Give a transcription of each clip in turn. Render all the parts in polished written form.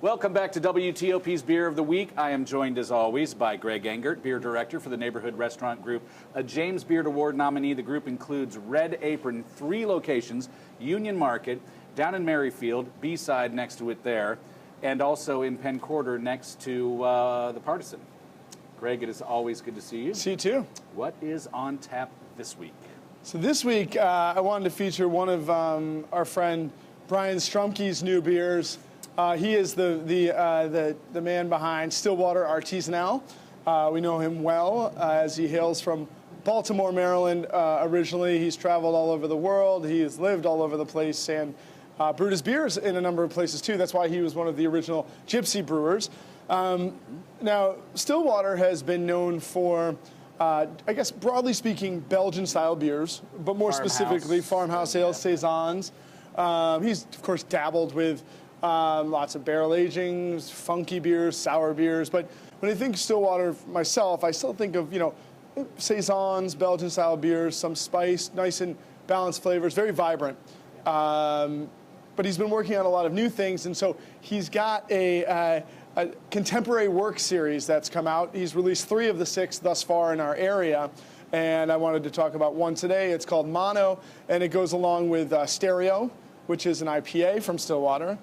Welcome back to WTOP's Beer of the Week. I am joined, as always, by Greg Engert, Beer Director for the Neighborhood Restaurant Group, a James Beard Award nominee. The group includes Red Apron, 3 locations, Union Market, down in Merrifield, B-side next to it there, and also in Penn Quarter next to the Partisan. Greg, it is always good to see you. See you too. What is on tap this week? So this week, I wanted to feature one of our friend Brian Strumke's new beers. He is the man behind Stillwater Artisanal. We know him well as he hails from Baltimore, Maryland. Originally, he's traveled all over the world. He has lived all over the place and brewed his beers in a number of places too. That's why he was one of the original Gypsy brewers. Now, Stillwater has been known for, I guess, broadly speaking, Belgian-style beers, but more specifically, farmhouse ales, saisons. He's, of course, dabbled with lots of barrel agings, funky beers, sour beers. But when I think Stillwater myself, I still think of, saisons, Belgian-style beers, some spice, nice and balanced flavors, very vibrant. But he's been working on a lot of new things, and so he's got a contemporary work series that's come out. He's released 3 of the 6 thus far in our area, and I wanted to talk about one today. It's called Mono, and it goes along with Stereo, which is an IPA from Stillwater,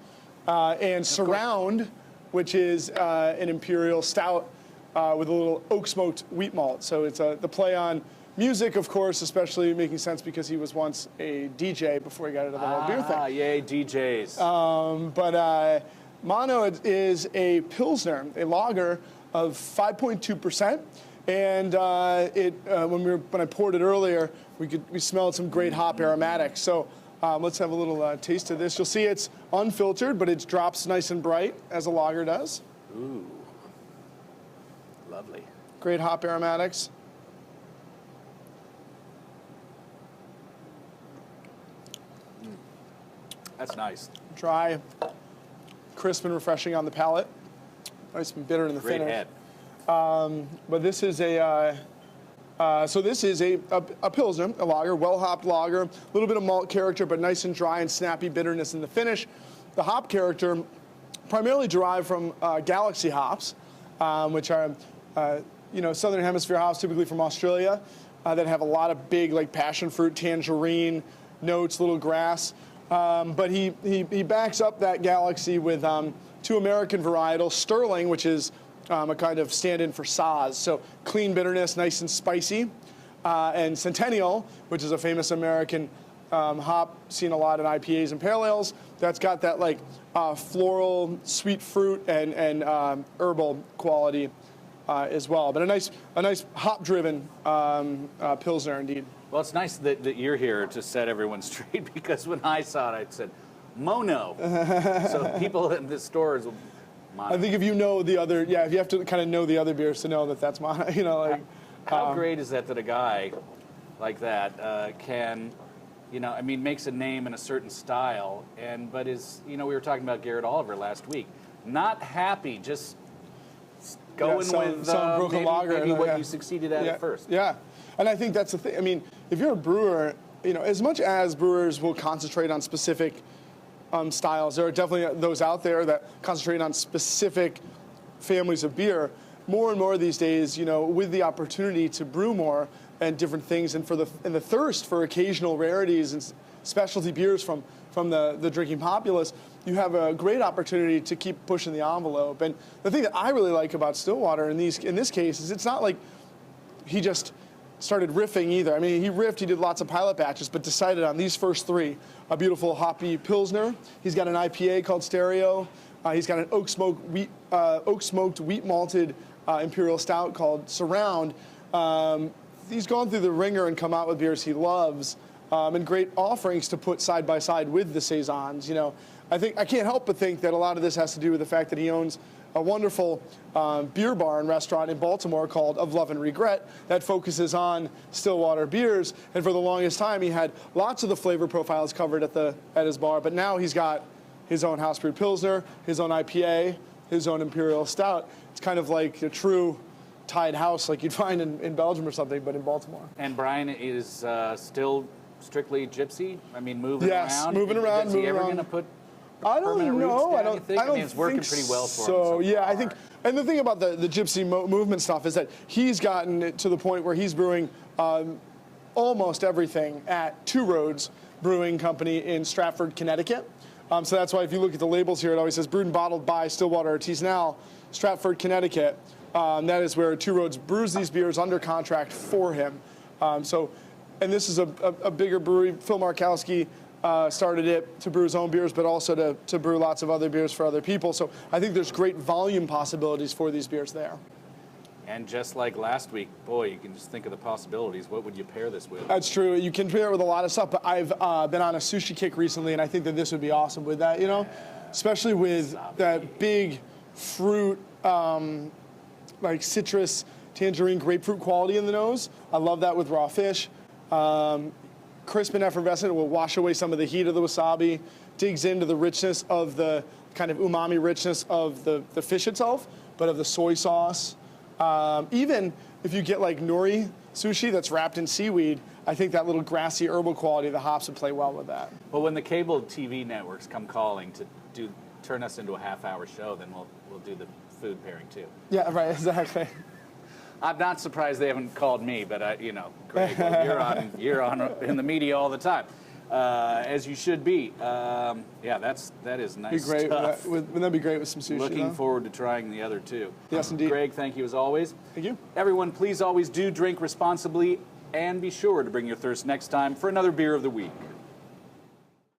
and Surround, which is an imperial stout with a little oak-smoked wheat malt. So it's the play on music, of course, especially making sense because he was once a DJ before he got into the whole beer thing. Ah, yay, DJs. But Mono is a Pilsner, a lager of 5.2%. And when I poured it earlier, we smelled some great hop aromatics. So let's have a little taste of this. You'll see it's unfiltered, but it drops nice and bright, as a lager does. Ooh, lovely. Great hop aromatics. That's nice. Dry, crisp and refreshing on the palate. Nice and bitter in the Great finish. head. But this is a Pilsner, a lager, well-hopped lager, a little bit of malt character, but nice and dry and snappy bitterness in the finish. The hop character primarily derived from Galaxy hops, which are, Southern Hemisphere hops, typically from Australia, that have a lot of big, like passion fruit, tangerine notes, little grass. But he backs up that Galaxy with 2 American varietals, Sterling, which is a kind of stand-in for Saaz, so clean bitterness, nice and spicy, and Centennial, which is a famous American hop seen a lot in IPAs and pale ales. That's got that like floral, sweet fruit and herbal quality as well. But a nice hop-driven Pilsner indeed. Well, it's nice that you're here to set everyone straight, because when I saw it, I said, Mono. So people in the stores will... Mono. I think if you know the other, if you have to kind of know the other beers to know that that's Mono, How great is that a guy like that can, makes a name in a certain style, but is, we were talking about Garrett Oliver last week, not happy, just going with maybe what you succeeded at first. Yeah, and I think that's the thing. I mean, if you're a brewer, as much as brewers will concentrate on specific styles, there are definitely those out there that concentrate on specific families of beer. More and more these days, with the opportunity to brew more and different things, and the thirst for occasional rarities and specialty beers from the drinking populace, you have a great opportunity to keep pushing the envelope. And the thing that I really like about Stillwater in this case is it's not like he just started riffing either. I mean, he did lots of pilot batches, but decided on these first 3, a beautiful hoppy Pilsner. He's got an IPA called Stereo. He's got an oak-smoked wheat malted imperial stout called Surround. He's gone through the ringer and come out with beers he loves, and great offerings to put side by side with the saisons. I can't help but think that a lot of this has to do with the fact that he owns a wonderful beer bar and restaurant in Baltimore called Of Love and Regret that focuses on Stillwater beers. And for the longest time, he had lots of the flavor profiles covered at his bar. But now he's got his own house brewed Pilsner, his own IPA, his own imperial stout. It's kind of like a true tied house like you'd find in Belgium or something, but in Baltimore. And Brian is still strictly Gypsy? I mean, moving around? Moving around. Is he ever going to put I don't permanent know. roots I down, you think? I mean, it's working think pretty well for him so. so Yeah, I far. think. And the thing about the gypsy movement stuff is that he's gotten it to the point where he's brewing almost everything at Two Roads Brewing Company in Stratford, Connecticut. So that's why if you look at the labels here, it always says brewed and bottled by Stillwater Artisanal, Stratford, Connecticut. That is where Two Roads brews these beers under contract for him. And this is a bigger brewery. Phil Markowski started it to brew his own beers, but also to brew lots of other beers for other people. So I think there's great volume possibilities for these beers there. And just like last week, boy, you can just think of the possibilities. What would you pair this with? That's true. You can pair it with a lot of stuff, but I've been on a sushi kick recently, and I think that this would be awesome with that, you know? Especially with that big fruit, like citrus, tangerine, grapefruit quality in the nose. I love that with raw fish. Crisp and effervescent, it will wash away some of the heat of the wasabi, digs into the richness of the kind of umami richness of the fish itself, but of the soy sauce. Even if you get like nori sushi that's wrapped in seaweed, I think that little grassy herbal quality of the hops would play well with that. Well, when the cable TV networks come calling to turn us into a half-hour show, then we'll do the food pairing too. Yeah, right, exactly. I'm not surprised they haven't called me, but Greg, well, you're on in the media all the time, as you should be. Yeah, that is nice Be great. stuff. Wouldn't that be great with some sushi? Looking forward to trying the other two. Yes, indeed. Greg, thank you as always. Thank you. Everyone, please always do drink responsibly, and be sure to bring your thirst next time for another beer of the week.